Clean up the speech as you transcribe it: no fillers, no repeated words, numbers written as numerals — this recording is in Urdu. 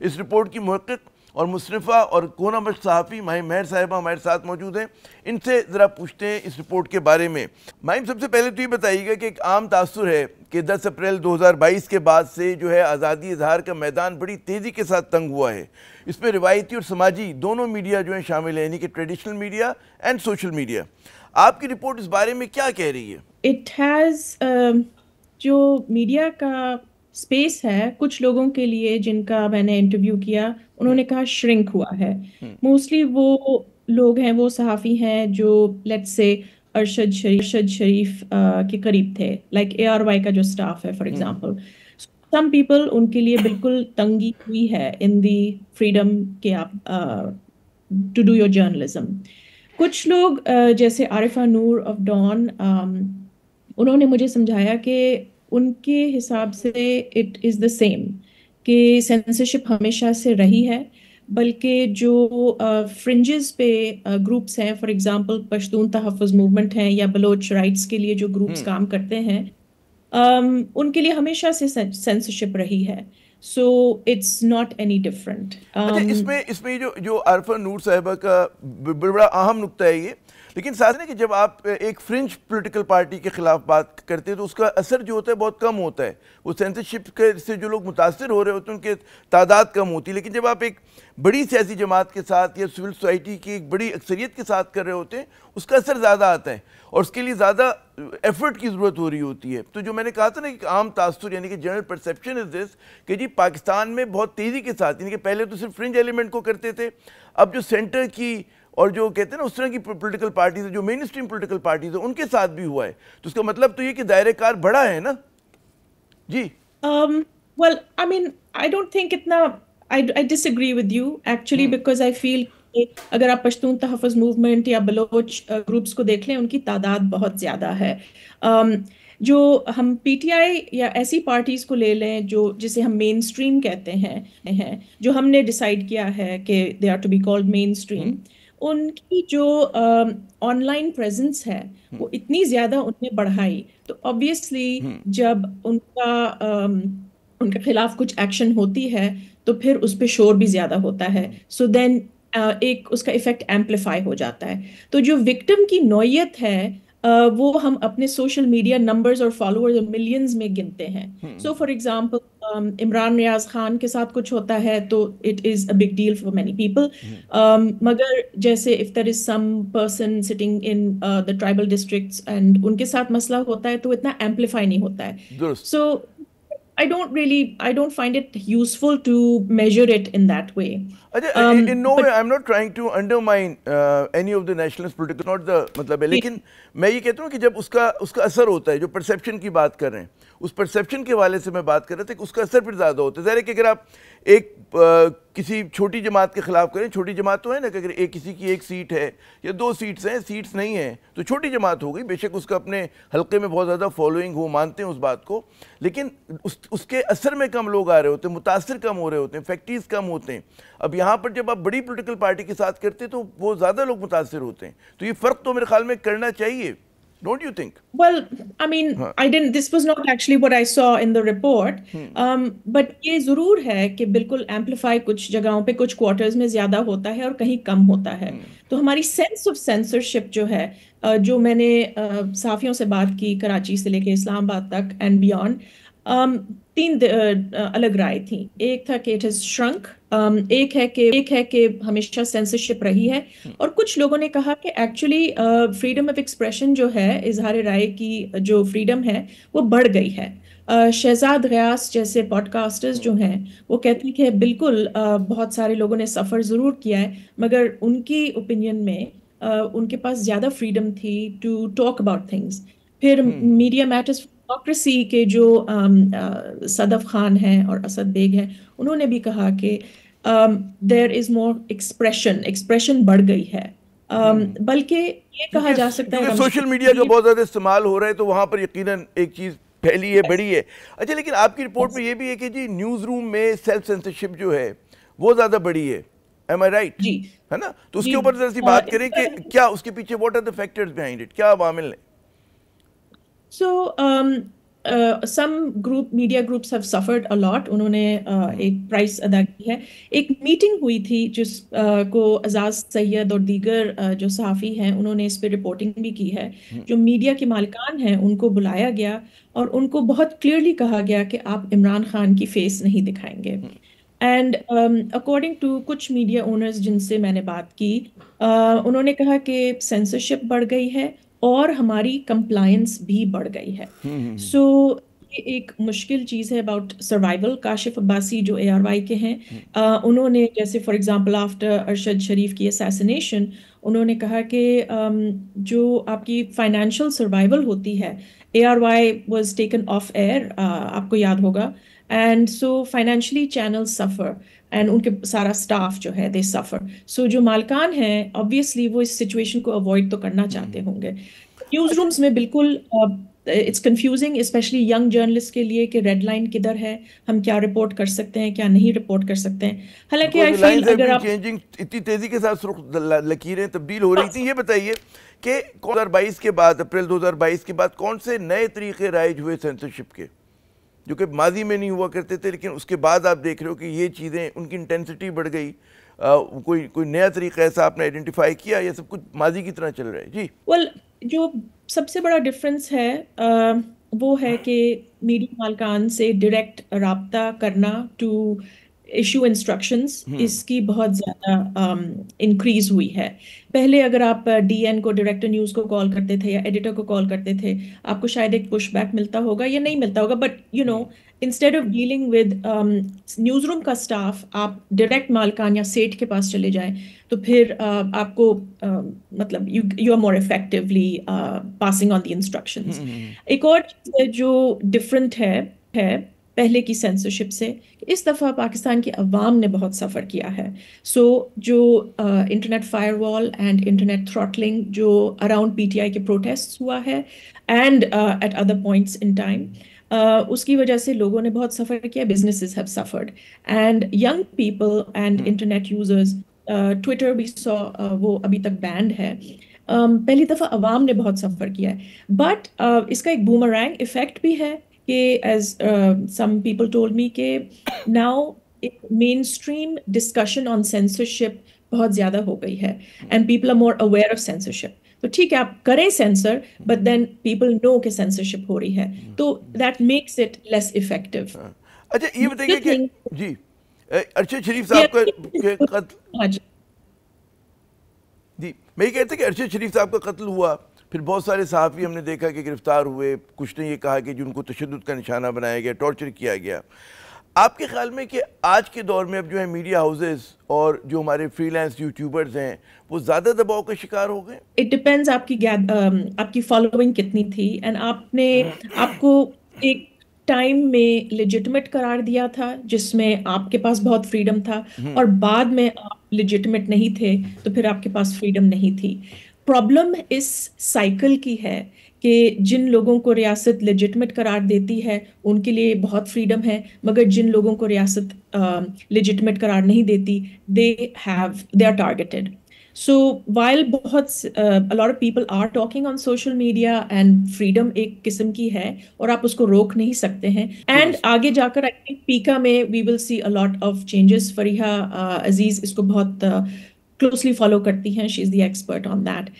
اس رپورٹ کی محقق اور مصنفہ اور کونا مشق صحافی مہم مہر صاحبہ ہمارے ساتھ موجود ہیں. ان سے ذرا پوچھتے ہیں اس رپورٹ کے بارے میں. مہم سب سے پہلے تو یہ بتائیے گا کہ ایک عام تاثر ہے کہ 10 اپریل 2022 کے بعد سے جو ہے آزادی اظہار کا میدان بڑی تیزی کے ساتھ تنگ ہوا ہے. اس میں روایتی اور سماجی دونوں میڈیا جو ہیں شامل ہیں, یعنی کہ traditional media and social media. آپ کی رپورٹ اس بارے میں کیا کہہ رہی ہے؟ اٹ ہیز جو میڈیا کا اسپیس ہے کچھ لوگوں کے لیے جن کا میں نے انٹرویو کیا انہوں نے کہا شرنک ہوا ہے. موسٹلی وہ لوگ ہیں, وہ صحافی ہیں جو لیٹس سے ارشد شریف کے قریب تھے, لائک ARY کا جو سٹاف ہے for example. Some people in کے لیے بالکل تنگی ہوئی ہے ان دی فریڈم کے آپ ٹو ڈو یور جرنلزم. کچھ لوگ جیسے عارفہ نور آف ڈان, انہوں نے مجھے سمجھایا کہ ان کے حساب سے اٹ از دا سیم, کہ سینسرشپ ہمیشہ سے رہی ہے, بلکہ جو فرنجز پہ گروپس ہیں, فار ایگزامپل پشتون تحفظ موومنٹ ہیں یا بلوچ رائٹس کے لیے جو گروپس کام کرتے ہیں, ان کے لیے ہمیشہ سے سینسرشپ رہی ہے. So it's not any different. اچھا, اس میں جو عارفہ نور صاحبہ کا بڑا اہم نقطہ ہے یہ, لیکن ساتھ میں کہ جب آپ ایک فرنج پولیٹیکل پارٹی کے خلاف بات کرتے ہیں تو اس کا اثر جو ہوتا ہے بہت کم ہوتا ہے. وہ سینسرشپ سے جو لوگ متاثر ہو رہے ہوتے ہیں ان کی تعداد کم ہوتی ہے, لیکن جب آپ ایک بڑی سیاسی جماعت کے ساتھ یا سول سوسائٹی کی ایک بڑی اکثریت کے ساتھ کر رہے ہوتے ہیں اس کا اثر زیادہ آتا ہے اور اس کے لیے زیادہ ایفرٹ کی ضرورت ہو رہی ہوتی ہے. تو جو میں نے کہا تھا نا کہ عام تاثر یعنی کہ جنرل پرسیپشن از دس کہ جی پاکستان میں بہت تیزی کے ساتھ, یعنی کہ پہلے تو صرف فرنج ایلیمنٹ کو کرتے تھے, اب جو سینٹر کی اور جو کہتے ہیں نا اس طرح کی پولیٹیکل پارٹیز جو مین اسٹریم پولیٹیکل پارٹیز ہیں ان کے ساتھ بھی ہوا ہے. تو اس کا مطلب تو یہ کہ دائرہ کار بڑا ہے نا. جی well I mean I don't think اتنا I disagree with you actually because I feel اگر آپ پشتون تحفظ موومنٹ یا بلوچ گروپس کو دیکھ لیں ان کی تعداد بہت زیادہ ہے. جو ہم PTI یا ایسی پارٹیز کو لے لیں جو جسے ہم مین اسٹریم کہتے ہیں, جو ہم نے ڈیسائیڈ کیا ہے کہ they are to be called mainstream, ان کی جو آن لائن پریزنس ہے وہ اتنی زیادہ ان نے بڑھائی, تو obviously جب ان کے خلاف کچھ ایکشن ہوتی ہے تو پھر اس پہ شور بھی زیادہ ہوتا ہے. سو دین ایک اس کا ایفیکٹ ایمپلیفائی ہو جاتا ہے. تو جو وکٹم کی نوعیت ہے وہ ہم اپنے سوشل میڈیا نمبرز اور فالوورز اور ملینز میں گنتے ہیں. So for example Imran Riaz Khan کے ساتھ کچھ ہوتا ہے تو it is a big deal for many people, مگر جیسے if there is some person sitting in the tribal districts and ان کے ساتھ مسئلہ ہوتا ہے تو اتنا ایمپلیفائی نہیں ہوتا ہے. سو I don't find it useful to measure it in that way. In no way I'm not trying to undermine any of the nationalist political, not the مطلب ہے, لیکن میں یہ کہتا ہوں کہ جب اس کا اثر ہوتا ہے, جو پرسیپشن کی بات کر رہے ہیں اس پرسیپشن کے حوالے سے میں بات کر رہا تھا کہ اس کا اثر پھر زیادہ ہوتا ہے. ظاہر ہے کہ اگر آپ ایک کسی چھوٹی جماعت کے خلاف کریں, چھوٹی جماعت تو ہے نا کہ اگر کسی کی ایک سیٹ ہے یا 2 سیٹس ہیں, سیٹس نہیں ہیں تو چھوٹی جماعت ہو گئی, بے شک اس کا اپنے حلقے میں بہت زیادہ فالوئنگ ہو, مانتے ہیں اس بات کو, لیکن اس کے اثر میں کم لوگ آ رہے ہوتے ہیں, متاثر کم ہو رہے ہوتے ہیں, فیکٹریز کم ہوتے ہیں. اب یہاں پر جب آپ بڑی پولیٹیکل پارٹی کے ساتھ کرتے تو وہ زیادہ لوگ متاثر ہوتے ہیں. تو یہ فرق تو میرے خیال میں کرنا چاہیے. Don't you think? Well, I mean, this was not actually what I saw in the report. But یہ ضرور ہے کہ بالکل amplify کچھ جگہوں پہ کچھ کوارٹرز میں زیادہ ہوتا ہے اور کہیں کم ہوتا ہے. تو ہماری سینس آف سینسرشپ جو ہے, جو میں نے صحافیوں سے بات کی کراچی سے لے کے اسلام آباد تک اینڈ بیونڈ, 3 الگ رائے تھیں. ایک تھا کہ اٹ ہیز شرنک, ایک ہے کہ ہمیشہ سینسرشپ رہی ہے, اور کچھ لوگوں نے کہا کہ ایکچولی فریڈم آف ایکسپریشن جو ہے, اظہار رائے کی جو فریڈم ہے وہ بڑھ گئی ہے. شہزاد غیاث جیسے پوڈ کاسٹرز جو ہیں وہ کہتے ہیں کہ بالکل بہت سارے لوگوں نے سفر ضرور کیا ہے, مگر ان کی اوپینین میں ان کے پاس زیادہ فریڈم تھی ٹو ٹاک اباؤٹ تھنگس. پھر میڈیا میٹرز ڈیموکریسی کے جو صدف خان ہیں اور اسد بیگ ہیں, انہوں نے بھی کہا کہ دیر از مور ایکسپریشن بڑھ گئی ہے. بلکہ یہ کہا جا سکتا ہے سوشل میڈیا کا بہت زیادہ استعمال ہو رہا ہے تو وہاں پر یقیناً ایک چیز پھیلی ہے, بڑی ہے. اچھا, لیکن آپ کی رپورٹ میں یہ بھی ہے کہ جی نیوز روم میں سیلف سینسرشپ جو ہے وہ زیادہ بڑی ہے. Am I right? جی, ہے نا. تو اس کے اوپر ذرا سی بات کریں کہ کیا اس کے پیچھے what are the factors behind it, کیا عوامل ہیں؟ So some media groups have suffered a lot. انہوں نے ایک پرائس ادا کی ہے. ایک میٹنگ ہوئی تھی جس کو اعزاز سید اور دیگر جو صحافی ہیں انہوں نے اس پہ رپورٹنگ بھی کی ہے. جو میڈیا کے مالکان ہیں ان کو بلایا گیا اور ان کو بہت کلیئرلی کہا گیا کہ آپ عمران خان کی فیس نہیں دکھائیں گے. اینڈ اکارڈنگ ٹو کچھ میڈیا اونرز جن سے میں نے بات کی, انہوں نے کہا کہ سینسرشپ بڑھ گئی ہے اور ہماری کمپلائنس بھی بڑھ گئی ہے. سو یہ ایک مشکل چیز ہے اباؤٹ سروائیول. کاشف عباسی جو ARY کے ہیں, انہوں نے جیسے فار ایگزامپل آفٹر ارشد شریف کی اسیسنیشن انہوں نے کہا کہ جو آپ کی فائنینشیل سروائیول ہوتی ہے, ARY was taken off air, آپ کو یاد ہوگا, and so financially channel suffer and ان کے سارا سٹاف جو ہے دے سفر. سو جو مالکان ہیں obviously وہ اس سچویشن کو اوائڈ تو کرنا چاہتے ہوں گے. نیوز رومز میں بالکل it's confusing especially young journalist کے لیے کہ ریڈ لائن کدھر ہے, ہم کیا رپورٹ کر سکتے ہیں کیا نہیں رپورٹ کر سکتے ہیں. حالانکہ آئی فیل اگر آپ اتنی تیزی کے ساتھ لکیریں تبدیل ہو رہی تھیں. یہ بتائیے کہ 2022 کے بعد, اپریل 2022 کے بعد کون سے نئے طریقے رائج ہوئے سینسرشپ کے جو کہ ماضی میں نہیں ہوا کرتے تھے, لیکن اس کے بعد آپ دیکھ رہے ہو کہ یہ چیزیں ان کی انٹینسٹی بڑھ گئی. کوئی نیا طریقہ ایسا آپ نے آئیڈینٹیفائی کیا یا سب کچھ ماضی کی طرح چل رہا ہے؟ جی ویل جو سب سے بڑا ڈفرینس ہے وہ ہے کہ میڈیا مالکان سے ڈائریکٹ رابطہ کرنا ٹو ایشو انسٹرکشنز, اس کی بہت زیادہ انکریز ہوئی ہے. پہلے اگر آپ DN کو, ڈائریکٹر نیوز کو کال کرتے تھے یا ایڈیٹر کو کال کرتے تھے, آپ کو شاید ایک پش بیک ملتا ہوگا یا نہیں ملتا ہوگا, but you know instead of dealing with news room کا اسٹاف آپ ڈائریکٹ مالکان یا سیٹ کے پاس چلے جائیں تو پھر آپ کو مطلب you are more effectively passing on the instructions. ایک اور چیز جو ڈفرینٹ ہے پہلے کی سینسرشپ سے, اس دفعہ پاکستان کی عوام نے بہت سفر کیا ہے. سو جو internet firewall and internet throttling جو اراؤنڈ PTI کے پروٹیسٹ ہوا ہے and at other points in time, اس کی وجہ سے لوگوں نے بہت سفر کیا. Businesses have suffered and young people and internet users, Twitter بھی وہ ابھی تک بینڈ ہے. پہلی دفعہ عوام نے بہت سفر کیا ہے, بٹ اس کا ایک بومرینگ ایفیکٹ بھی ہے کہ as some people told me کہ now mainstream discussion on censorship بہت زیادہ ہو گئی ہے and people are more aware of censorship. تو ٹھیک ہے آپ کریں censor, but then people know کہ سینسرشپ ہو رہی ہے, تو that makes it less effective. اچھا یہ بتائیے کہ جی ارشد شریف صاحب کا قتل, جی میں یہ کہتا کہ ارشد شریف صاحب کا قتل ہوا, پھر بہت سارے صحافی ہم نے دیکھا کہ گرفتار ہوئے, کچھ نے یہ کہا کہ جن کو تشدد کا نشانہ بنایا گیا, ٹارچر کیا گیا. آپ کے خیال میں کہ آج کے دور میں اب جو ہے میڈیا ہاؤسز اور جو ہمارے فری لینس یوٹیوبرز ہیں وہ زیادہ دباؤ کا شکار ہو گئے؟ اٹ ڈپینڈز آپ کی فالوئنگ کتنی تھی, اینڈ آپ کو ایک ٹائم میں لیجٹمیٹ قرار دیا تھا جس میں آپ کے پاس بہت فریڈم تھا, اور بعد میں آپ لیجٹمیٹ نہیں تھے تو پھر آپ کے پاس فریڈم نہیں تھی. پرابلم اس سائیکل کی ہے کہ جن لوگوں کو ریاست لیجٹمیٹ قرار دیتی ہے ان کے لیے بہت فریڈم ہے, مگر جن لوگوں کو ریاست لیجٹمیٹ قرار نہیں دیتی they are targeted. So while a lot of people are talking on social media and freedom ایک قسم کی ہے اور آپ اس کو روک نہیں سکتے ہیں, and آگے جا کر I think پیکا میں we will see a lot of changes. Fariha عزیز اس کو بہت کلوزلی فالو کرتی ہیں, شی از دی ایکسپرٹ آن دیٹ.